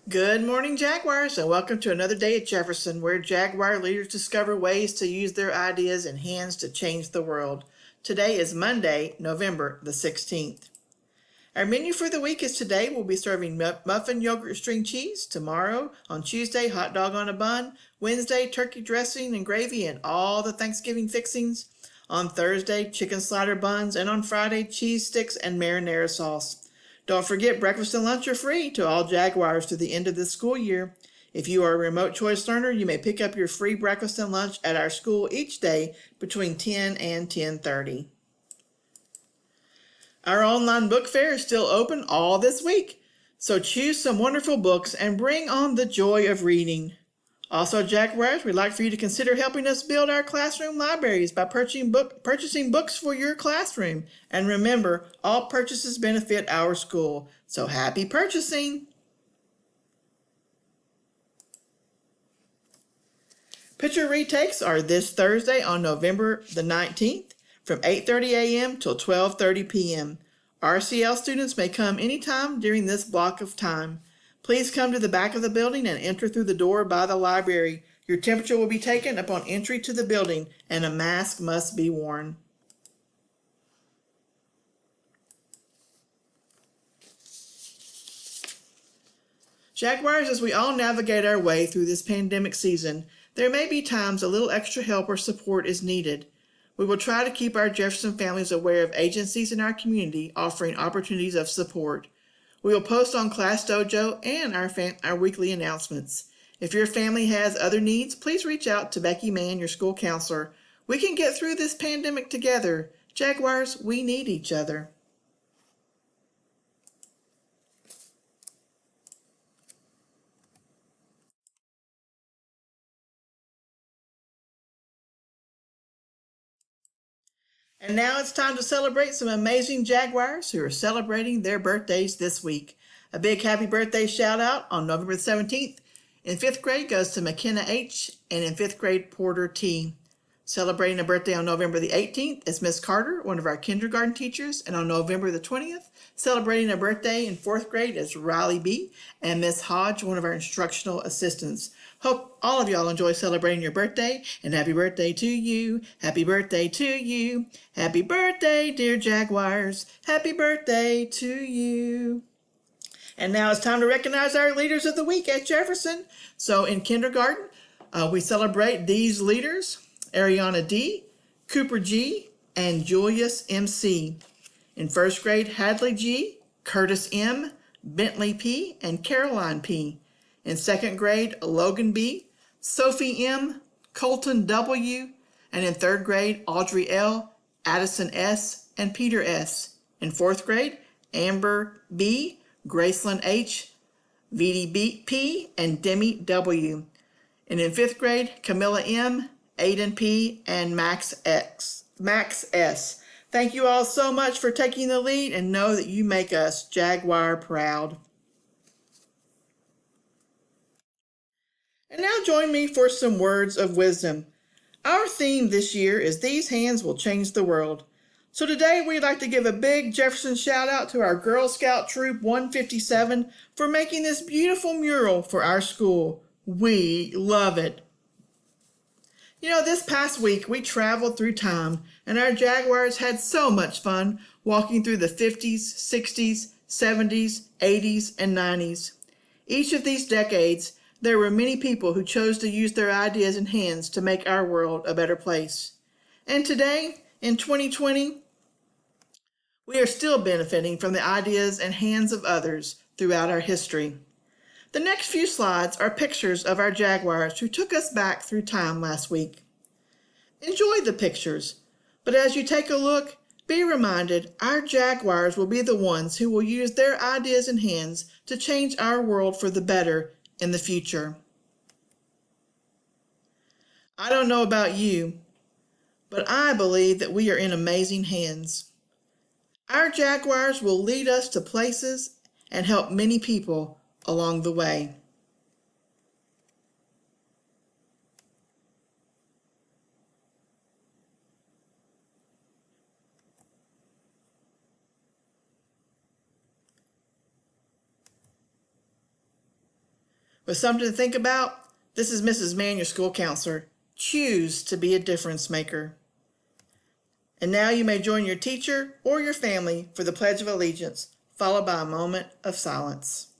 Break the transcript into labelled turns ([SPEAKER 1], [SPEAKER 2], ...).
[SPEAKER 1] Good morning, Jaguars, and welcome to another day at Jefferson, where Jaguar leaders discover ways to use their ideas and hands to change the world. Today is Monday, November the 16th. Our menu for the week is today we'll be serving muffin yogurt string cheese. Tomorrow, on Tuesday, hot dog on a bun. Wednesday, turkey dressing and gravy and all the Thanksgiving fixings. On Thursday, chicken slider buns. And on Friday, cheese sticks and marinara sauce. Don't forget, breakfast and lunch are free to all Jaguars through the end of this school year. If you are a remote choice learner, you may pick up your free breakfast and lunch at our school each day between 10 and 10:30. Our online book fair is still open all this week, so choose some wonderful books and bring on the joy of reading. Also, Jaguars, we'd like for you to consider helping us build our classroom libraries by purchasing books for your classroom. And remember, all purchases benefit our school. So happy purchasing! Picture retakes are this Thursday on November the 19th from 8:30 a.m. till 12:30 p.m. RCL students may come anytime during this block of time. Please come to the back of the building and enter through the door by the library. Your temperature will be taken upon entry to the building, and a mask must be worn. Jaguars, as we all navigate our way through this pandemic season, there may be times a little extra help or support is needed. We will try to keep our Jefferson families aware of agencies in our community offering opportunities of support. We will post on Class Dojo and our weekly announcements. If your family has other needs, please reach out to Becky Mann, your school counselor. We can get through this pandemic together. Jaguars, we need each other. And now it's time to celebrate some amazing Jaguars who are celebrating their birthdays this week. A big happy birthday shout out on November 17th. In 5th grade goes to McKenna H. and in 5th grade Porter T. Celebrating a birthday on November the 18th is Miss Carter, one of our kindergarten teachers, and on November the 20th, celebrating a birthday in 4th grade is Riley B. and Miss Hodge, one of our instructional assistants. Hope all of y'all enjoy celebrating your birthday, and happy birthday to you. Happy birthday to you. Happy birthday, dear Jaguars. Happy birthday to you. And now it's time to recognize our leaders of the week at Jefferson. So in kindergarten, we celebrate these leaders: Ariana D., Cooper G., and Julius M.C. In 1st grade, Hadley G., Curtis M., Bentley P., and Caroline P. In 2nd grade, Logan B., Sophie M., Colton W., and in 3rd grade, Audrey L., Addison S., and Peter S. In 4th grade, Amber B., Graceland H., VD P., and Demi W. And in 5th grade, Camilla M., Aiden P., and Max S. Thank you all so much for taking the lead, and know that you make us Jaguar proud. And now join me for some words of wisdom. Our theme this year is These Hands Will Change the World. So today we'd like to give a big Jefferson shout out to our Girl Scout Troop 157 for making this beautiful mural for our school. We love it. This past week we traveled through time, and our Jaguars had so much fun walking through the 50s, 60s, 70s, 80s, and 90s. Each of these decades, there were many people who chose to use their ideas and hands to make our world a better place. And today, in 2020, we are still benefiting from the ideas and hands of others throughout our history. The next few slides are pictures of our Jaguars who took us back through time last week. Enjoy the pictures, but as you take a look, be reminded our Jaguars will be the ones who will use their ideas and hands to change our world for the better in the future. I don't know about you, but I believe that we are in amazing hands. Our Jaguars will lead us to places and help many people along the way. With something to think about, this is Mrs. Mann, your school counselor. Choose to be a difference maker. And now you may join your teacher or your family for the Pledge of Allegiance, followed by a moment of silence.